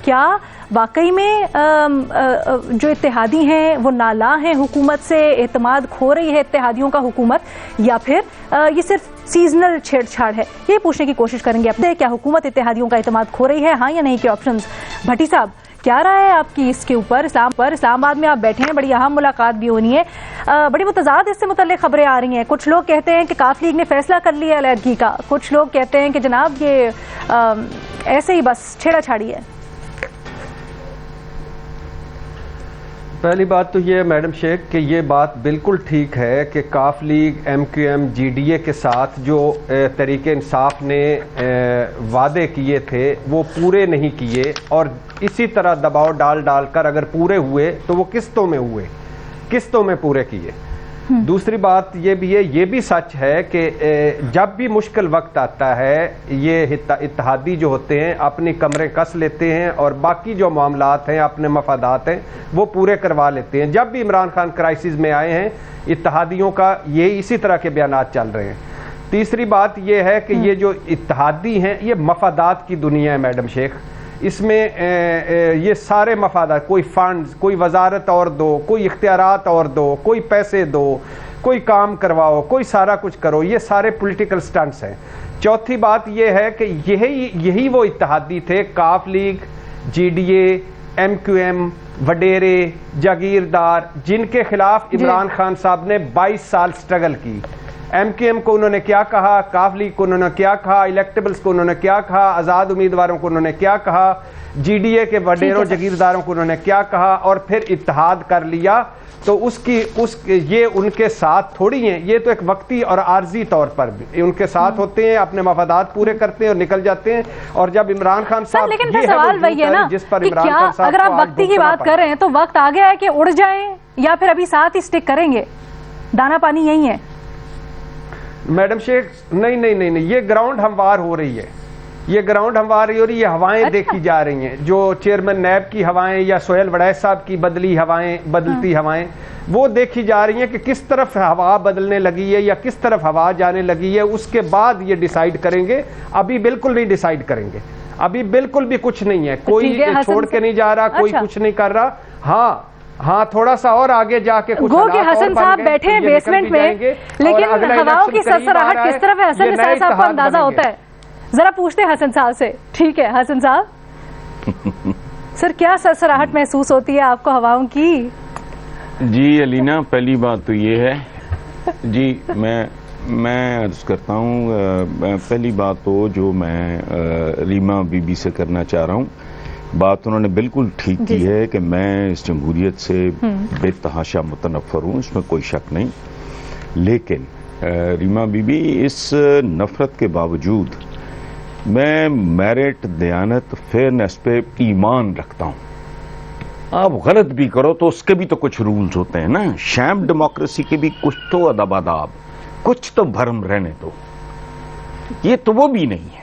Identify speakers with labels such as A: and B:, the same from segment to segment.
A: کیا واقعی میں جو اتحادی ہیں وہ نالاں ہیں حکومت سے، اعتماد کھو رہی ہے اتحادیوں کا حکومت، یا پھر یہ صرف سیزنل چھیڑ چھاڑ ہے؟ یہ پوچھنے کی کوشش کریں گے اب، کیا حکومت اتحادیوں کا اعتماد کھو رہی ہے، ہاں یا نہیں کے آپشنز۔ بھٹی صاحب کیا رائے ہے آپ کی اس کے اوپر؟ اسلام آباد میں آپ بیٹھے ہیں، بڑی اہم ملاقات بھی ہونی ہے، بڑی متضاد اس سے متعلق خبریں آ رہی ہیں۔ کچھ لوگ کہتے ہیں کہ کاف لیگ نے فیصلہ کر لیا علیحدگی کا، کچھ لوگ کہتے ہیں کہ جناب یہ ایسے ہی بس چھیڑا چھاڑی ہے۔
B: پہلی بات تو یہ میڈم شیخ کہ یہ بات بالکل ٹھیک ہے کہ کاف league, M Q M, G D A کے ساتھ جو تحریک انصاف نے وعدے کیے تھے وہ پورے نہیں کیے، اور اسی طرح دباؤ ڈال کر اگر پورے ہوئے تو وہ قسطوں میں ہوئے، قسطوں میں پورے کیے۔ دوسری بات یہ بھی ہے، یہ بھی سچ ہے کہ جب بھی مشکل وقت آتا ہے یہ اتحادی جو ہوتے ہیں اپنی کمریں کس لیتے ہیں اور باقی جو معاملات ہیں، اپنے مفادات ہیں، وہ پورے کروا لیتے ہیں۔ جب بھی عمران خان کرائسس میں آئے ہیں اتحادیوں کا یہ اسی طرح کے بیانات چل رہے ہیں۔ تیسری بات یہ ہے کہ یہ جو اتحادی ہیں یہ مفادات کی دنیا ہے میڈم شیخ، اس میں یہ سارے مفادات، کوئی فنڈز، کوئی وزارت اور دو، کوئی اختیارات اور دو، کوئی پیسے دو، کوئی کام کرواؤ، کوئی سارا کچھ کرو، یہ سارے پولیٹیکل سٹنٹس ہیں۔ چوتھی بات یہ ہے کہ یہی وہ اتحادی تھے، کاف league, G D A, M Q M, وڈیرے، جاگیردار، جن کے خلاف عمران خان صاحب نے 22 سال سٹرگل کی۔ ایم کیو ایم کو انہوں نے کیا کہا، کاف لیگ کو انہوں نے کیا کہا، الیکٹیبلز کو انہوں نے کیا کہا، آزاد امیدواروں کو انہوں نے کیا کہا، جی ڈی اے کے وڈیروں جگیرداروں کو انہوں نے کیا کہا، اور پھر اتحاد کر لیا۔ تو یہ ان کے ساتھ تھوڑی ہیں، یہ تو ایک وقتی اور عارضی طور پر بھی ان کے ساتھ ہوتے ہیں، اپنے مفادات پورے کرتے ہیں اور نکل جاتے ہیں۔ اور جب عمران خان صاحب،
A: لیکن پھر سوال وہی ہے نا کہ کیا اگر آپ وقتی کی بات کر رہے ہیں تو وقت آ گیا ہے کہ اڑ جائیں، یا پھر ابھی ساتھ ہی سٹک کریں گے؟ دانا پانی یہی ہے
B: میڈم شیخ۔ نہیں، یہ گراؤنڈ ہموار ہو رہی ہے، یہ گراؤنڈ ہموار ہو رہی ہے، ہوائیں دیکھی جا رہی ہیں، جو چیئرمین نیب کی ہوائیں یا سہیل وڑیچ صاحب کی بدلتی ہوائیں وہ دیکھی جا رہی ہیں کہ کس طرف ہوا بدلنے لگی ہے یا کس طرف ہوا جانے لگی ہے۔ اس کے بعد یہ ڈیسائیڈ کریں گے، ابھی بالکل نہیں ڈیسائیڈ کریں گے، ابھی بالکل بھی کچھ نہیں ہے، کوئی چھوڑ کے نہیں جا رہا، کوئی کچھ نہیں کر رہا۔ ہاں تھوڑا سا اور آگے جا کے کچھ
A: گو کہ حسن صاحب بیٹھے ہیں بیسمنٹ میں، لیکن ہواؤں کی سرسراہٹ کس طرف ہے حسن نثار صاحب کو اندازہ ہوتا ہے؟ ذرا پوچھتے ہیں حسن صاحب سے۔ ٹھیک ہے حسن صاحب، سر کیا سرسراہٹ محسوس ہوتی ہے آپ کو ہواؤں کی؟
C: جی علینا، پہلی بات تو یہ ہے جی میں عرض کرتا ہوں، پہلی بات تو جو میں ریما بی بی سے کرنا چاہ رہا ہوں، بات انہوں نے بالکل ٹھیک کی ہے کہ میں اس جمہوریت سے بے تحاشا متنفر ہوں، اس میں کوئی شک نہیں، لیکن ریما بی بی اس نفرت کے باوجود میں میرٹ، دیانت، فیئرنیس پہ ایمان رکھتا ہوں۔ آپ غلط بھی کرو تو اس کے بھی تو کچھ رولز ہوتے ہیں نا، شام ڈیموکریسی کے بھی کچھ تو ادب آداب، کچھ تو بھرم رہنے دو۔ یہ تو وہ بھی نہیں ہے،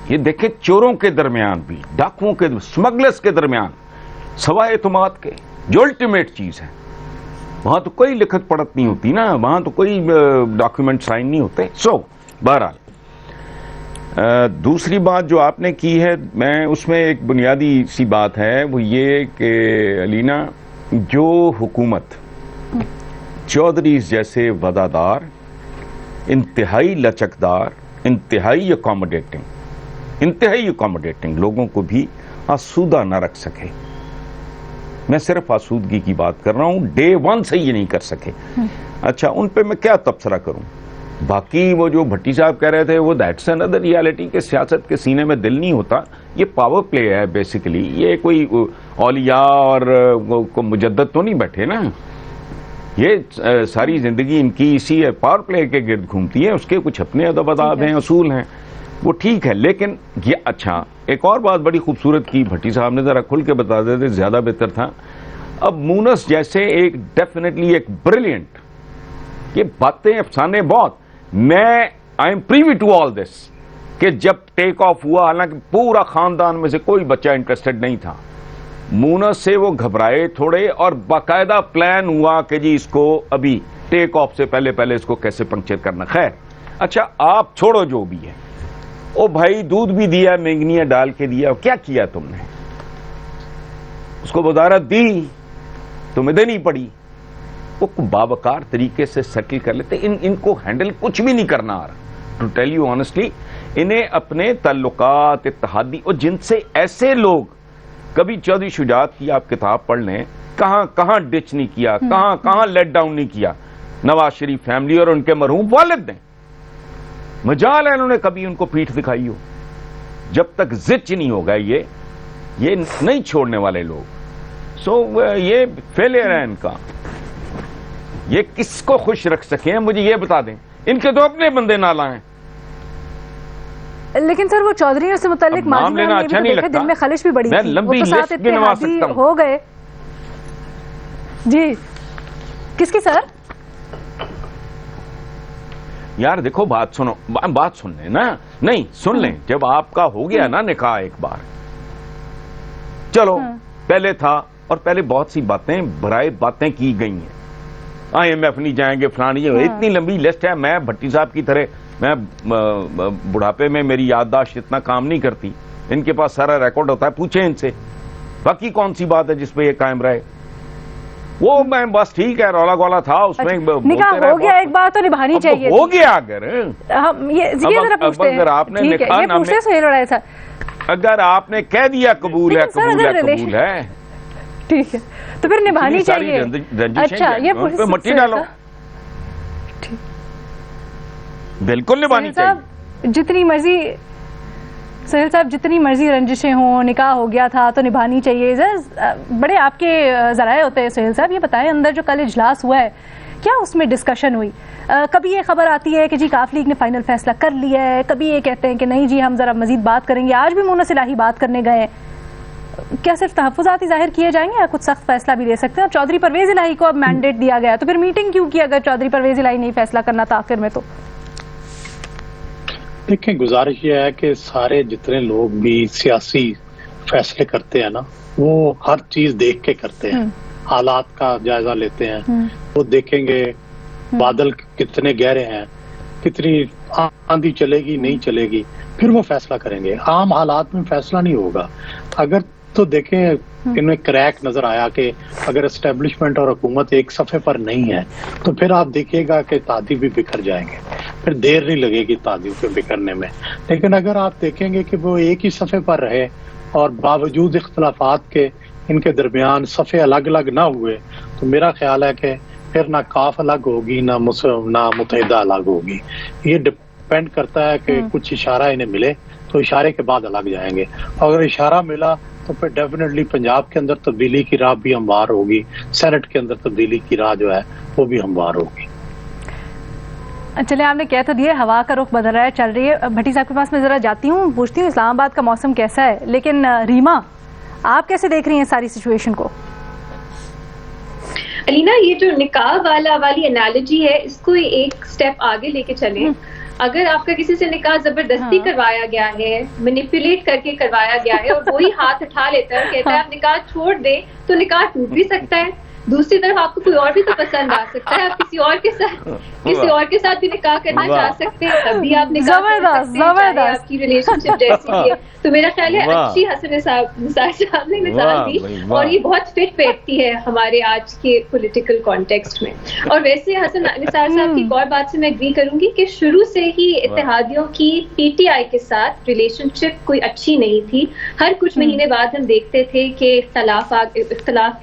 C: یہ دیکھیں چوروں کے درمیان بھی، ڈاکوؤں کے، سمگلرز کے درمیان سوائے اعتماد کے جو الٹیمیٹ چیز ہے، وہاں تو کوئی لکھت پڑھت نہیں ہوتی نا، وہاں تو کوئی ڈاکیومنٹ سائن نہیں ہوتے۔ بہرحال دوسری بات جو آپ نے کی ہے، میں اس میں ایک بنیادی سی بات ہے، وہ یہ کہ علینا، جو حکومت چودھریز جیسے وفادار، انتہائی لچکدار، انتہائی اکوموڈیٹنگ لوگوں کو بھی آسودہ نہ رکھ سکے، میں صرف آسودگی کی بات کر رہا ہوں، ڈے ون سے یہ نہیں کر سکے۔ اچھا، ان پہ میں کیا تبصرہ کروں؟ باقی وہ جو بھٹی صاحب کہہ رہے تھے وہ دیٹس اندر ریالٹی کہ سیاست کے سینے میں دل نہیں ہوتا، یہ پاور پلے ہے بیسیکلی، یہ کوئی اولیاء اور مجدد تو نہیں بیٹھے نا، یہ ساری زندگی ان کی اسی پاور پلے کے گرد گھومتی ہے، اس کے کچھ اپنے ادب آداب ہیں، اصول ہیں، وہ ٹھیک ہے، لیکن یہ اچھا ایک اور بات بڑی خوبصورت کی بھٹی صاحب نے، ذرا کھل کے بتا دیتے زیادہ بہتر تھا۔ اب مونس جیسے ایک ڈیفینیٹلی ایک بریلینٹ، یہ باتیں افسانے بہت، میں I am privy to all this, کہ جب ٹیک آف ہوا، حالانکہ پورا خاندان میں سے کوئی بچہ انٹرسٹڈ نہیں تھا، مونس سے وہ گھبرائے تھوڑے اور باقاعدہ پلان ہوا کہ جی اس کو ابھی ٹیک آف سے پہلے اس کو کیسے پنکچر کرنا۔ خیر اچھا، آپ چھوڑو جو بھی ہے، او بھائی دودھ بھی دیا، مینگنیاں ڈال کے دیا، کیا کیا تم نے؟ اس کو وزارت دی تمہیں دینی پڑی, وہ باوقار طریقے سے سیٹل کر لیتے. ان کو ہینڈل کچھ بھی نہیں کرنا آ رہا, ٹو ٹیل یو آنیسٹلی. انہیں اپنے تعلقات اتحادی, اور جن سے ایسے لوگ, کبھی چودھری شجاعت کی آپ کتاب پڑھ لیں, کہاں کہاں ڈچ نہیں کیا, کہاں کہاں لیٹ ڈاؤن نہیں کیا نواز شریف فیملی اور ان کے مرحوم والد نے. مجال ہے انہوں نے کبھی ان کو پیٹھ دکھائی ہو. جب تک زچ نہیں ہوگا یہ نہیں چھوڑنے والے لوگ. سو یہ فیلئر ہے ان کا. یہ کس کو خوش رکھ سکیں مجھے یہ بتا دیں. ان کے تو اپنے بندے نالا ہیں.
A: لیکن سر وہ چودھریوں سے متعلق
C: نام لینا اچھا نہیں لگتا.
A: دل میں خلش بھی بڑی
C: میں
A: تھی,
C: لمبی
A: وہ تو
C: لسٹ
A: ساتھ
C: گنوا
A: اتحادی
C: سکتا ہوں.
A: ہو گئے. جی کس کی سر؟
C: یار دیکھو بات سنو, بات سن لیں نا. نہیں سن لیں, جب آپ کا ہو گیا نا نکاح ایک بار, چلو پہلے تھا, اور پہلے بہت سی باتیں برائے باتیں کی گئی ہیں. IMF نہیں جائیں گے فلانی, اتنی لمبی لسٹ ہے. میں بھٹی صاحب کی طرح, میں بڑھاپے میں میری یادداشت اتنا کام نہیں کرتی. ان کے پاس سارا ریکارڈ ہوتا ہے, پوچھیں ان سے. باقی کون سی بات ہے جس پہ یہ قائم رہے؟ وہ میں بس ٹھیک ہے رولا گولا تھا اس میں.
A: نکاح ہو گیا, ایک بات تو نبھانی چاہیے.
C: ہو گیا اگر
A: اگر
C: آپ نے نکاح اگر آپ نے کہہ دیا قبول ہے, قبول ہے, قبول ہے,
A: ٹھیک ہے, تو پھر نبھانی چاہیے. اچھا یہ
C: مٹی ڈالو, بالکل نبھانی چاہیے.
A: جتنی مرضی سہیل صاحب, جتنی مرضی رنجشیں ہوں, نکاح ہو گیا تھا تو نبھانی چاہیے. بڑے آپ کے ذرائع ہوتے ہیں سہیل صاحب, یہ بتائیں اندر جو کل اجلاس ہوا ہے کیا اس میں ڈسکشن ہوئی؟ کبھی یہ خبر آتی ہے کہ جی کاف لیگ نے فائنل فیصلہ کر لیا ہے, کبھی یہ کہتے ہیں کہ نہیں جی ہم ذرا مزید بات کریں گے. آج بھی مونس الہی بات کرنے گئے ہیں. کیا صرف تحفظات ہی ظاہر کیے جائیں گے یا کچھ سخت فیصلہ بھی لے سکتے ہیں؟ اور چودھری پرویز الہی کو اب مینڈیٹ دیا گیا, تو پھر میٹنگ کیوں کی اگر چودھری پرویز الہی نہیں فیصلہ کرنا تھا آخر میں؟ تو
D: دیکھیں, گزارش یہ ہے کہ سارے جتنے لوگ بھی سیاسی فیصلے کرتے ہیں نا, وہ ہر چیز دیکھ کے کرتے ہیں. حالات کا جائزہ لیتے ہیں, وہ دیکھیں گے بادل کتنے گہرے ہیں, کتنی آندھی چلے گی نہیں چلے گی, پھر وہ فیصلہ کریں گے. عام حالات میں فیصلہ نہیں ہوگا. اگر تو دیکھیں ان میں کریک نظر آیا کہ اگر اسٹیبلشمنٹ اور حکومت ایک صفحے پر نہیں ہے تو پھر آپ دیکھیے گا کہ اتحادی بھی بکھر جائیں گے. پھر دیر نہیں لگے گی اتحادیوں کے بکھرنے میں. لیکن اگر آپ دیکھیں گے کہ وہ ایک ہی صفحے پر رہے اور باوجود اختلافات کے ان کے درمیان صفحے الگ الگ نہ ہوئے, تو میرا خیال ہے کہ پھر نہ کاف الگ ہوگی نہ متحدہ الگ ہوگی. یہ ڈپینڈ کرتا ہے کہ کچھ اشارہ انہیں ملے تو اشارے کے بعد الگ جائیں گے. اگر اشارہ ملا تو پھر ڈیفینیٹلی پنجاب کے اندر تبدیلی کی راہ بھی ہموار ہوگی, سینٹ کے اندر تبدیلی کی راہ جو ہے وہ بھی ہموار ہوگی.
A: چلے آپ نے کہہ تو دیا ہوا کا رخ بدل رہا ہے, چل رہی ہے. بھٹی صاحب کے پاس میں ذرا جاتی ہوں, پوچھتی ہوں اسلام آباد کا موسم کیسا ہے. لیکن ریما آپ کیسے دیکھ رہی ہیں ساری سچویشن کو؟
E: علینا, یہ جو نکاح والی انالوجی ہے اس کو ایک سٹیپ آگے لے کے چلیں. اگر آپ کا کسی سے نکاح زبردستی کروایا گیا ہے, مینیپولیٹ کر کے کروایا گیا ہے, اور وہی ہاتھ اٹھا لیتا ہے کہتا ہے آپ نکاح چھوڑ دیں, تو نکاح ٹوٹ بھی سکتا ہے. دوسری طرف آپ کو کوئی اور بھی تو پسند آ سکتا ہے, آپ کسی اور کے ساتھ بھی نکاح کرنا چاہ سکتے ہیں, تب بھی آپ نکاح کر سکتے ہیں, چاہے آپ کی ریلیشن شپ جیسی ہے. تو میرا خیال ہے اچھی حسن صاحب نے مثال دی, اور یہ بہت فٹ بیٹھتی ہے ہمارے آج کے پولیٹیکل کانٹیکسٹ میں. اور ویسے حسن نثار صاحب کی ایک اور بات سے میں اگری کروں گی کہ شروع سے ہی اتحادیوں کی PTI کے ساتھ ریلیشن شپ کوئی اچھی نہیں تھی. ہر کچھ مہینے بعد ہم دیکھتے تھے کہ اختلاف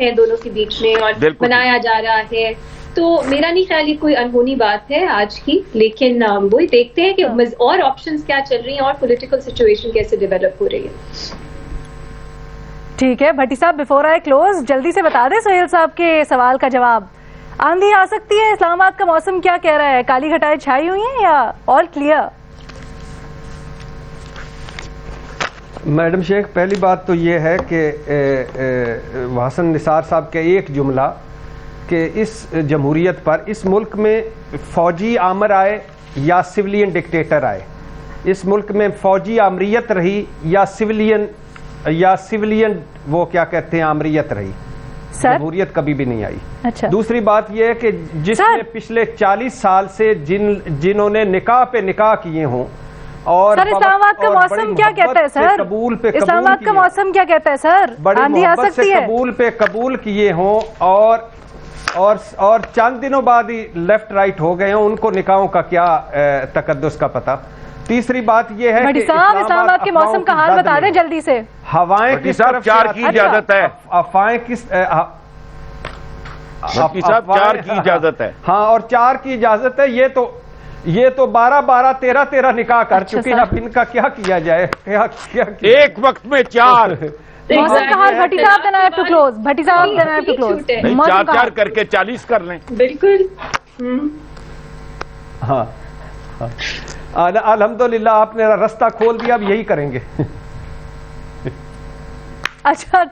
E: ہیں دونوں کے بیچ میں اور بنایا جا رہا ہے. تو میرا نہیں خیال یہ کوئی انہونی بات ہے آج کی, لیکن وہی دیکھتے ہیں کہ اور آپشنز کیا چل رہی ہیں اور پولیٹیکل سچویشن کیسے ڈیولپ ہو رہی ہے.
A: ٹھیک ہے بھٹی صاحب, بیفور آئی کلوز جلدی سے بتا دیں سہیل صاحب کے سوال کا جواب. آندھی آ سکتی ہے, اسلام آباد کا موسم کیا کہہ رہا ہے؟ کالی گھٹائیں چھائی ہوئی ہیں یا آل کلیئر؟
B: میڈم شیخ, پہلی بات تو یہ ہے کہ حسن نثار صاحب کا ایک جملہ کہ اس جمہوریت پر, اس ملک میں فوجی آمر آئے یا سویلین ڈکٹیٹر آئے, اس ملک میں فوجی آمریت رہی یا سویلین وہ کیا کہتے ہیں آمریت رہی, جمہوریت کبھی بھی نہیں آئی.
A: اچھا.
B: دوسری بات یہ ہے کہ جس نے پچھلے 40 سال سے جنہوں نے نکاح پہ نکاح کیے ہوں اور
A: سر اسلام آباد کا
B: اور
A: موسم
B: بڑی
A: کیا کہتا ہے
B: محبت سے
A: سر؟
B: قبول پہ قبول
A: اسلام آباد کا
B: کیے،
A: موسم کیا کہتا ہے سر؟
B: بڑی
A: آندھی آ
B: محبت سے
A: سکتی ہے؟
B: قبول پہ قبول کیے ہوں اور چند دنوں بعد ہی لیفٹ رائٹ ہو گئے ہوں، ان کو نکاحوں کا کیا تقدس کا پتہ۔ تیسری بات یہ ہے
A: بھٹی
B: کہ
A: صاحب اسلام آباد کے موسم کا حال بتا دیں جلدی سے۔
B: ہوائیں
C: بھٹی
B: کس
C: صاحب
B: طرف سے
C: 4
B: آتی
C: کی
B: ہیں؟
C: اجازت ہے۔
B: افواہیں کس
C: بھٹی صاحب 4 کی اجازت ہے۔
B: ہاں، اور 4 کی اجازت ہے۔ یہ تو 12 13 نکاح کر
A: اچھا
B: چکی،
A: سر۔
B: اب ان کا کیا کیا جائے؟ کیا
C: ایک وقت میں 4
A: موسم کا حال بھٹی صاحب دین آئی ہیو ٹو کلوز، بھٹی صاحب دین آئی ہیو ٹو کلوز۔
C: نہیں،
A: موسم کا
C: 4
A: حال
C: کر کے 40 کر لیں۔
E: بالکل
B: ہاں الحمدللہ آپ نے رستہ کھول دیا، اب یہی کریں گے۔
A: اچھا